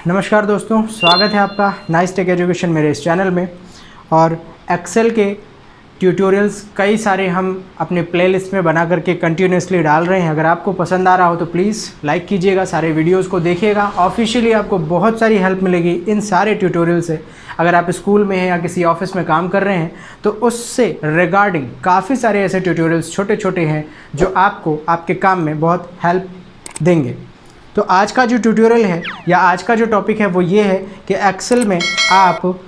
नमस्कार दोस्तों, स्वागत है आपका नाइस टेक एजुकेशन मेरे इस चैनल में। और एक्सेल के ट्यूटोरियल्स कई सारे हम अपने प्लेलिस्ट में बना करके कंटिन्यूसली डाल रहे हैं। अगर आपको पसंद आ रहा हो तो प्लीज़ लाइक कीजिएगा, सारे वीडियोस को देखिएगा। ऑफिशियली आपको बहुत सारी हेल्प मिलेगी इन सारे ट्यूटोरियल से। अगर आप स्कूल में हैं या किसी ऑफिस में काम कर रहे हैं तो उससे रिगार्डिंग काफ़ी सारे ऐसे ट्यूटोरियल्स छोटे छोटे हैं जो आपको आपके काम में बहुत हेल्प देंगे। तो आज का जो ट्यूटोरियल है या आज का जो टॉपिक है वो ये है कि एक्सेल में आप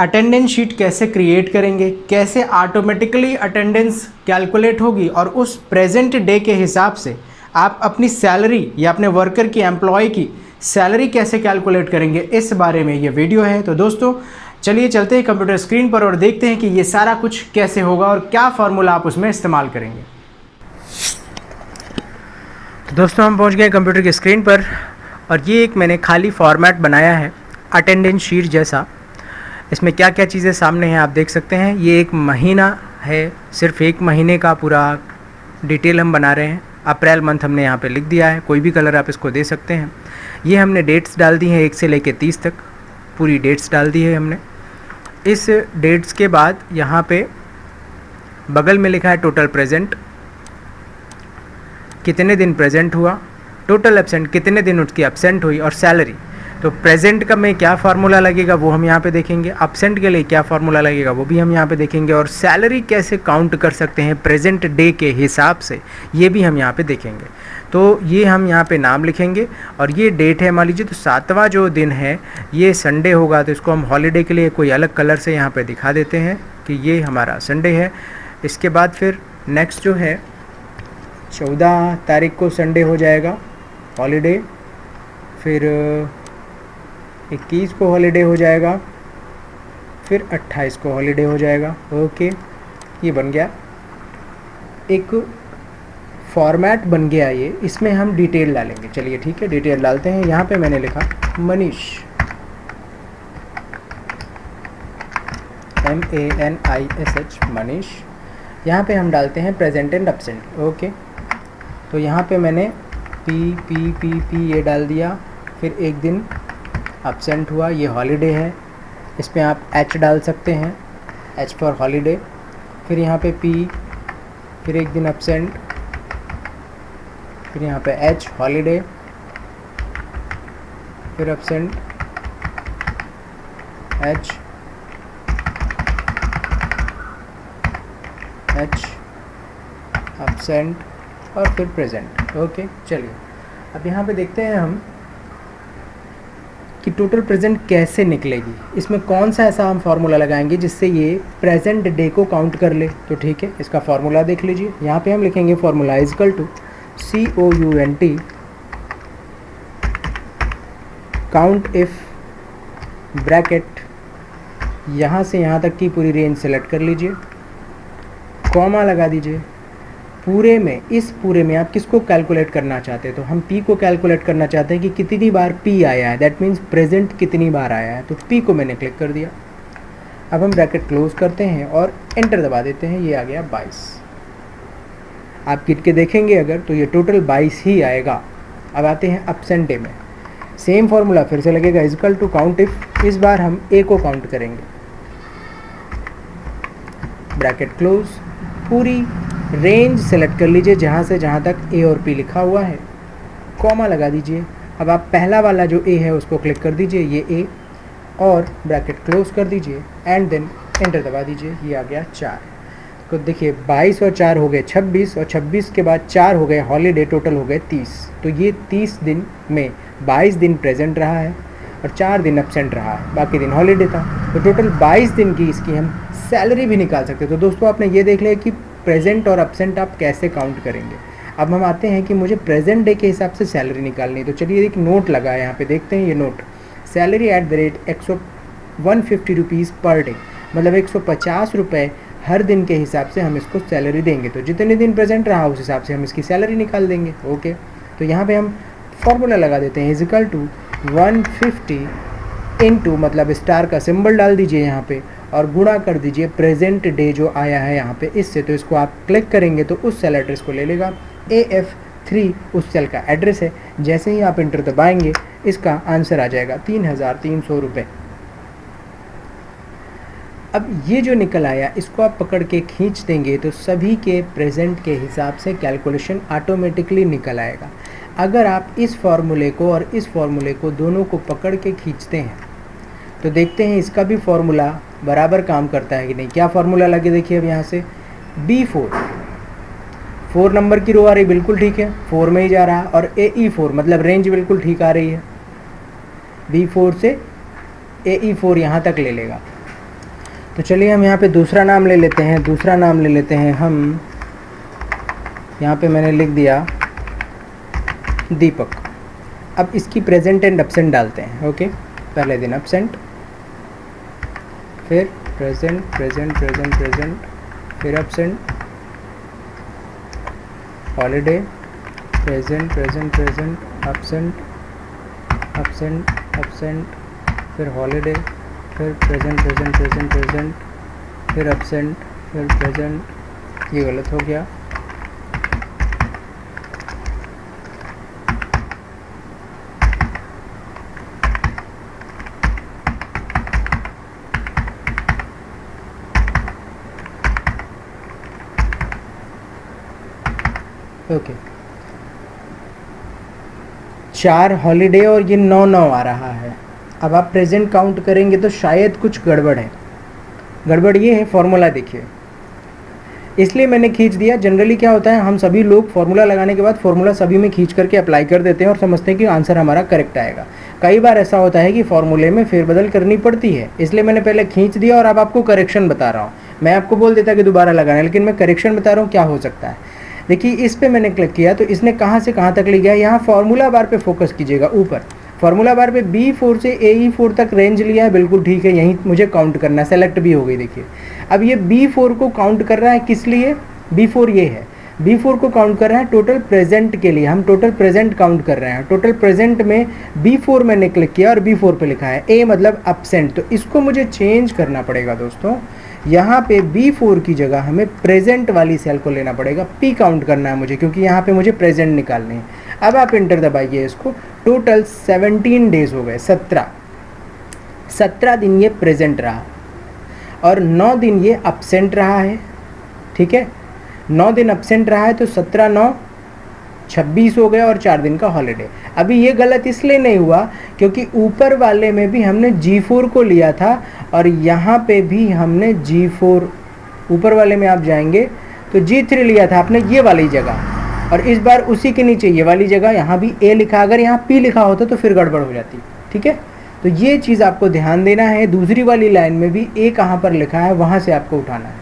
अटेंडेंस शीट कैसे क्रिएट करेंगे, कैसे ऑटोमेटिकली अटेंडेंस कैलकुलेट होगी और उस प्रेजेंट डे के हिसाब से आप अपनी सैलरी या अपने वर्कर की, एम्प्लॉय की सैलरी कैसे कैलकुलेट करेंगे, इस बारे में ये वीडियो है। तो दोस्तों चलिए चलते हैं कंप्यूटर स्क्रीन पर और देखते हैं कि ये सारा कुछ कैसे होगा और क्या फार्मूला आप उसमें इस्तेमाल करेंगे। तो दोस्तों हम पहुंच गए कंप्यूटर की स्क्रीन पर और ये एक मैंने खाली फॉर्मेट बनाया है अटेंडेंस शीट जैसा। इसमें क्या क्या चीज़ें सामने हैं आप देख सकते हैं। ये एक महीना है, सिर्फ एक महीने का पूरा डिटेल हम बना रहे हैं। अप्रैल मंथ हमने यहाँ पे लिख दिया है, कोई भी कलर आप इसको दे सकते हैं। ये हमने डेट्स डाल दी हैं 1 से लेकर 30 तक, पूरी डेट्स डाल दी है हमने। इस डेट्स के बाद यहाँ पे बगल में लिखा है टोटल प्रेजेंट, कितने दिन प्रेजेंट हुआ, टोटल एब्सेंट कितने दिन उसकी एब्सेंट हुई, और सैलरी। तो प्रेजेंट का में क्या फार्मूला लगेगा वो हम यहाँ पे देखेंगे, एब्सेंट के लिए क्या फार्मूला लगेगा वो भी हम यहाँ पे देखेंगे, और सैलरी कैसे काउंट कर सकते हैं प्रेजेंट डे के हिसाब से ये भी हम यहाँ पे देखेंगे। तो ये हम यहाँ पे नाम लिखेंगे और ये डेट है मान लीजिए तो 7वां जो दिन है ये संडे होगा, तो इसको हम हॉलीडे के लिए कोई अलग कलर से यहाँ पर दिखा देते हैं कि ये हमारा संडे है। इसके बाद फिर नेक्स्ट जो है 14 तारीख को संडे हो जाएगा हॉलीडे, फिर 21 को हॉलीडे हो जाएगा, फिर 28 को हॉलीडे हो जाएगा। ओके, ये बन गया एक फॉर्मेट बन गया ये। इसमें हम डिटेल डालेंगे। चलिए ठीक है, डिटेल डालते हैं। यहाँ पे मैंने लिखा मनीष, MANISH मनीष। यहाँ पे हम डालते हैं प्रेजेंट एंड एब्सेंट। ओके, तो यहाँ पे मैंने P ये डाल दिया। फिर एक दिन एब्सेंट हुआ, ये हॉलीडे है, इसमें आप H डाल सकते हैं, H फॉर हॉलीडे। फिर यहाँ पे P, फिर एक दिन एब्सेंट, फिर यहाँ पे H हॉलीडे, फिर एब्सेंट H एब्सेंट और फिर प्रेजेंट। ओके, चलिए अब यहाँ पे देखते हैं हम कि टोटल प्रेजेंट कैसे निकलेगी। इसमें कौन सा ऐसा हम फार्मूला लगाएंगे जिससे ये प्रेजेंट डे को काउंट कर ले। तो ठीक है, इसका फार्मूला देख लीजिए। यहाँ पे हम लिखेंगे formula is equal to COUNT count if bracket, यहाँ से यहाँ तक की पूरी रेंज सेलेक्ट कर लीजिए, कॉमा लगा दीजिए। पूरे में, इस पूरे में आप किसको कैलकुलेट करना चाहते हैं? तो हम P को कैलकुलेट करना चाहते हैं कि कितनी बार P आया है, दैट मीन्स प्रेजेंट कितनी बार आया है। तो P को मैंने क्लिक कर दिया। अब हम ब्रैकेट क्लोज करते हैं और एंटर दबा देते हैं। ये आ गया 22। आप गिन के देखेंगे अगर तो ये टोटल 22 ही आएगा। अब आते हैं एब्सेंट डे में, सेम फार्मूला फिर से लगेगा इजकल टू काउंट इफ। इस बार हम A को काउंट करेंगे, ब्रैकेट क्लोज, पूरी रेंज सेलेक्ट कर लीजिए जहाँ से जहाँ तक A और P लिखा हुआ है, कॉमा लगा दीजिए। अब आप पहला वाला जो A है उसको क्लिक कर दीजिए, ये A, और ब्रैकेट क्लोज कर दीजिए एंड देन एंटर दबा दीजिए। ये आ गया 4। तो देखिए 22 और 4 हो गए 26, और 26 के बाद 4 हो गए हॉलीडे, टोटल हो गए 30। तो ये 30 दिन में 22 दिन प्रेजेंट रहा है और 4 दिन एब्सेंट रहा है, बाकी दिन हॉलीडे था। तो टोटल 22 दिन की इसकी हम सैलरी भी निकाल सकते। तो दोस्तों आपने ये देख लिया कि प्रेजेंट और एब्सेंट आप कैसे काउंट करेंगे। अब हम आते हैं कि मुझे प्रेजेंट डे के हिसाब से सैलरी निकालनी है। तो चलिए एक नोट लगा है यहाँ पे, देखते हैं ये note, salary at the rate 150 rupees per day, मतलब 150 रुपये हर दिन के हिसाब से हम इसको सैलरी देंगे। तो जितने दिन प्रेजेंट रहा उस हिसाब से हम इसकी सैलरी निकाल देंगे। ओके, तो यहाँ पे हम फॉर्मूला लगा देते हैं इजिकल टू 150 इंटू, मतलब स्टार का सिंबल डाल दीजिए यहाँ पे, और गुणा कर दीजिए प्रेजेंट डे जो आया है यहाँ पे इससे। तो इसको आप क्लिक करेंगे तो उस सेल एड्रेस को ले लेगा। AF3 उस सेल का एड्रेस है। जैसे ही आप इंटर दबाएंगे इसका आंसर आ जाएगा 3300 रुपये। अब ये जो निकल आया इसको आप पकड़ के खींच देंगे तो सभी के प्रेजेंट के हिसाब से कैलकुलेशन ऑटोमेटिकली निकल आएगा। अगर आप इस फॉर्मूले को और इस फॉर्मूले को दोनों को पकड़ के खींचते हैं तो देखते हैं इसका भी फॉर्मूला बराबर काम करता है कि नहीं। क्या फॉर्मूला लगे देखिए अब यहाँ से B4, 4 नंबर की रो आ रही, बिल्कुल ठीक है, 4 में ही जा रहा है। और AE4 मतलब रेंज बिल्कुल ठीक आ रही है, B4 से AE4 यहाँ तक ले लेगा। तो चलिए हम यहाँ पे दूसरा नाम ले लेते हैं। दूसरा नाम ले लेते हैं हम, यहाँ पे मैंने लिख दिया दीपक। अब इसकी प्रेजेंट एंड एब्सेंट डालते हैं। ओके, पहले दिन एब्सेंट, फिर प्रेजेंट प्रेजेंट प्रेजेंट प्रेजेंट, फिर absent, holiday, present present present, absent absent absent, फिर हॉलीडे, फिर प्रेजेंट प्रेजेंट प्रेजेंट प्रेजेंट, फिर एब्सेंट, फिर प्रेजेंट। ये गलत हो गया। ओके, 4 हॉलीडे और ये 9 आ रहा है। अब आप प्रेजेंट काउंट करेंगे तो शायद कुछ गड़बड़ है। गड़बड़ ये है, फॉर्मूला देखिए, इसलिए मैंने खींच दिया। जनरली क्या होता है, हम सभी लोग फॉर्मूला लगाने के बाद फॉर्मूला सभी में खींच करके अप्लाई कर देते हैं और समझते हैं कि आंसर हमारा करेक्ट आएगा। कई बार ऐसा होता है कि फॉर्मूले में फेरबदल करनी पड़ती है, इसलिए मैंने पहले खींच दिया और अब आपको करेक्शन बता रहा हूँ। मैं आपको बोल देता कि दोबारा लगाना, लेकिन मैं करेक्शन बता रहा हूँ क्या हो सकता है। देखिए, इस पर मैंने क्लिक किया तो इसने कहाँ से कहाँ तक ले गया। यहाँ फार्मूला बार पे फोकस कीजिएगा, ऊपर फार्मूला बार पे B4 से AE4 तक रेंज लिया है, बिल्कुल ठीक है, यहीं मुझे काउंट करना है। सेलेक्ट भी हो गई। देखिए अब ये B4 को काउंट कर रहा है, किस लिए, B4 ये है, B4 को काउंट कर रहा है टोटल प्रेजेंट के लिए। हम टोटल प्रेजेंट काउंट कर रहे हैं। टोटल प्रेजेंट में B4 मैंने क्लिक किया और B4 पे लिखा है A मतलब एब्सेंट। तो इसको मुझे चेंज करना पड़ेगा दोस्तों। यहाँ पे B4 की जगह हमें प्रेजेंट वाली सेल को लेना पड़ेगा, P काउंट करना है मुझे, क्योंकि यहाँ पे मुझे प्रेजेंट निकालने हैं। अब आप इंटर दबाइए इसको। टोटल 17 डेज हो गए, 17 दिन ये प्रेजेंट रहा और 9 दिन ये एब्सेंट रहा है। ठीक है, 9 दिन एब्सेंट रहा है तो 17 9 26 हो गया और 4 दिन का हॉलीडे। अभी ये गलत इसलिए नहीं हुआ क्योंकि ऊपर वाले में भी हमने G4 को लिया था और यहाँ पे भी हमने G4, ऊपर वाले में आप जाएंगे तो G3 लिया था आपने ये वाली जगह, और इस बार उसी के नीचे ये वाली जगह यहाँ भी A लिखा। अगर यहाँ P लिखा होता तो फिर गड़बड़ हो जाती। ठीक है, तो ये चीज़ आपको ध्यान देना है। दूसरी वाली लाइन में भी A कहाँ पर लिखा है वहाँ से आपको उठाना है।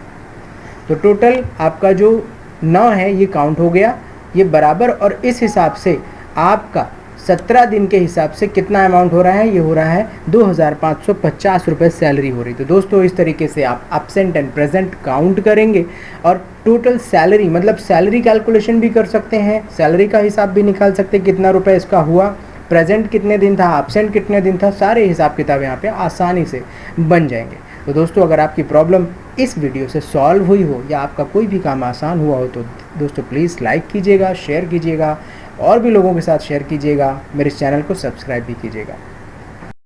तो टोटल आपका जो 9 है ये काउंट हो गया, ये बराबर। और इस हिसाब से आपका 17 दिन के हिसाब से कितना अमाउंट हो रहा है, ये हो रहा है 2550 रुपये सैलरी हो रही। तो दोस्तों इस तरीके से आप एब्सेंट एंड प्रेजेंट काउंट करेंगे और टोटल सैलरी मतलब सैलरी कैलकुलेशन भी कर सकते हैं, सैलरी का हिसाब भी निकाल सकते हैं, कितना रुपये इसका हुआ, प्रेजेंट कितने दिन था, एब्सेंट कितने दिन था, सारे हिसाब किताब यहाँ पे आसानी से बन जाएंगे। तो दोस्तों अगर आपकी प्रॉब्लम इस वीडियो से सॉल्व हुई हो या आपका कोई भी काम आसान हुआ हो तो दोस्तों प्लीज़ लाइक कीजिएगा, शेयर कीजिएगा और भी लोगों के साथ शेयर कीजिएगा। मेरे इस चैनल को सब्सक्राइब भी कीजिएगा।